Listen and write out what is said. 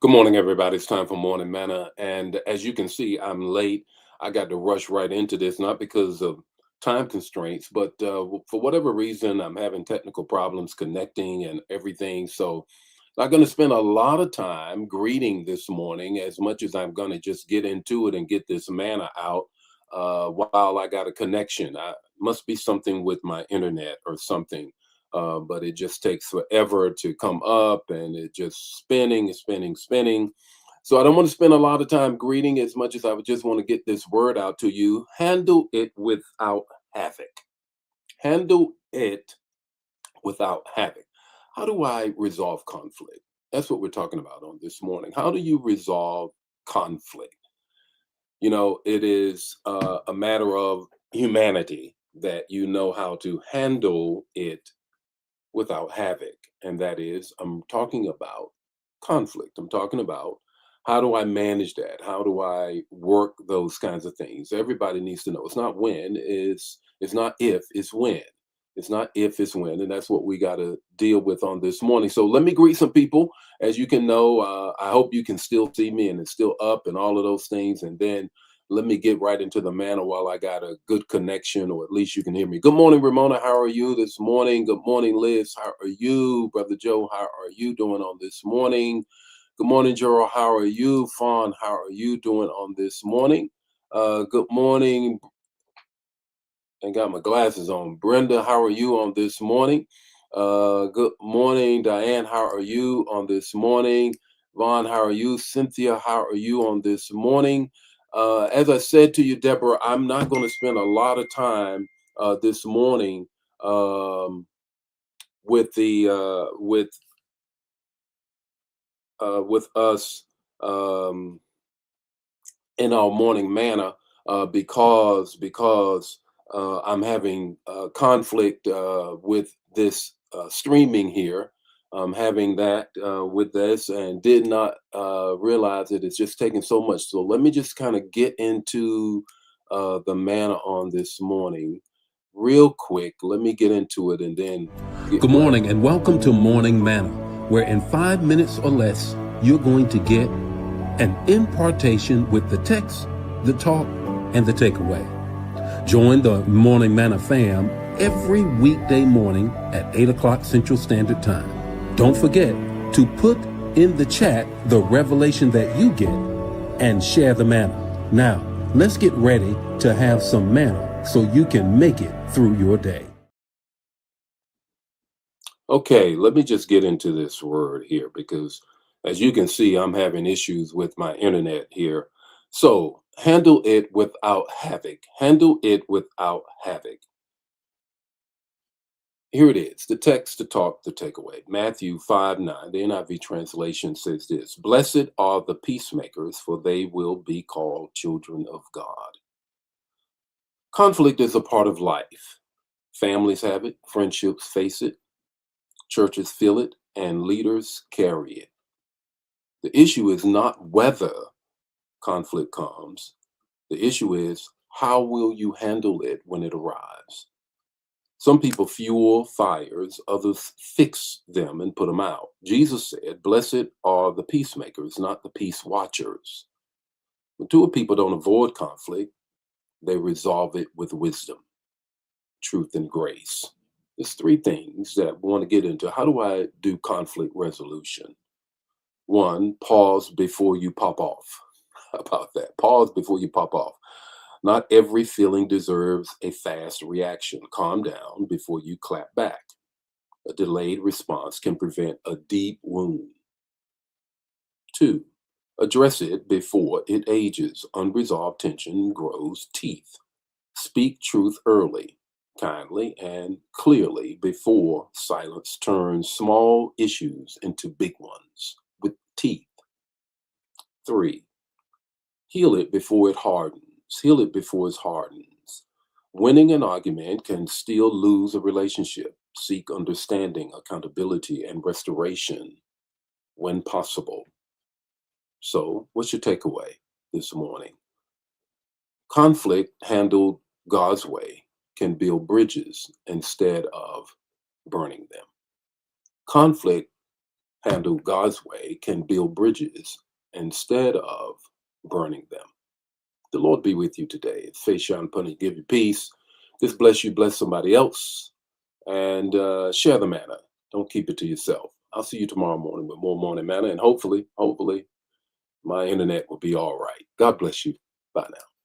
Good morning, everybody. It's time for Morning Manna. And as you can see, I'm late. I got to rush right into this, not because of time constraints, but for whatever reason, I'm having technical problems connecting and everything. So, not going to spend a lot of time greeting this morning as much as I'm going to just get into it and get this manna out while I got a connection. I must be something with my internet or something, but it just takes forever to come up and it just spinning, spinning, spinning. So I don't want to spend a lot of time greeting as much as I would just want to get this word out to you. Handle it without havoc. Handle it without havoc. How do I resolve conflict? That's what we're talking about on this morning. How do you resolve conflict? It is a matter of humanity that you know how to handle it without havoc. And that is, I'm talking about conflict. I'm talking about how do I manage that? How do I work those kinds of things? Everybody needs to know it's not when, it's not if, it's when. It's not if, it's when. And that's what we got to deal with on this morning. So let me greet some people. As you can know, I hope you can still see me and it's still up and all of those things. And then let me get right into the manner while I got a good connection, or at least you can hear me. Good morning, Ramona. How are you this morning? Good morning, Liz. How are you? Brother Joe, how are you doing on this morning? Good morning, Gerald. How are you? Fawn, how are you doing on this morning? Good morning. And got my glasses on. Brenda, how are you on this morning? Good morning, Diane. How are you on this morning? Vaughn, how are you? Cynthia, how are you on this morning? As I said to you, Deborah, I'm not going to spend a lot of time this morning um, with the with us um, in our morning manna because I'm having conflict with this streaming here. I'm having that with this and did not realize it. It's just taking so much. So let me just kind of get into the manna on this morning real quick. Let me get into it and then get Good right. morning and welcome to Morning Manna, where in 5 minutes or less, you're going to get an impartation with the text, the talk, and the takeaway. Join the Morning Manna fam every weekday morning at 8 o'clock Central Standard Time. Don't forget to put in the chat the revelation that you get and share the manna. Now, let's get ready to have some manna so you can make it through your day. Okay, let me just get into this word here because as you can see, I'm having issues with my internet here. So, handle it without havoc. Handle it without havoc. Here it is the text, the talk, the takeaway. Matthew 5:9, the NIV translation says this: Blessed are the peacemakers, for they will be called children of God. Conflict is a part of life. Families have it, friendships face it, churches feel it, and leaders carry it. The issue is not whether conflict comes. The issue is how will you handle it when it arrives? Some people fuel fires, others fix them and put them out. Jesus said, Blessed are the peacemakers, not the peace watchers. When two people don't avoid conflict, they resolve it with wisdom, truth, and grace. There's three things that we want to get into. How do I do conflict resolution? One, pause before you pop off. How about that? Pause before you pop off. Not every feeling deserves a fast reaction. Calm down before you clap back. A delayed response can prevent a deep wound. Two, address it before it ages. Unresolved tension grows teeth. Speak truth early, kindly, and clearly before silence turns small issues into big ones with teeth. Three, heal it before it hardens. Heal it before it hardens. Winning an argument can still lose a relationship. Seek understanding, accountability, and restoration when possible. So, what's your takeaway this morning? Conflict handled God's way can build bridges instead of burning them. Conflict handle God's way can build bridges instead of burning them. The Lord be with you today. It's Faith Shine upon you, give you peace. This bless you, bless somebody else, and share the manna. Don't keep it to yourself. I'll see you tomorrow morning with more morning manna, and hopefully, my internet will be all right. God bless you. Bye now.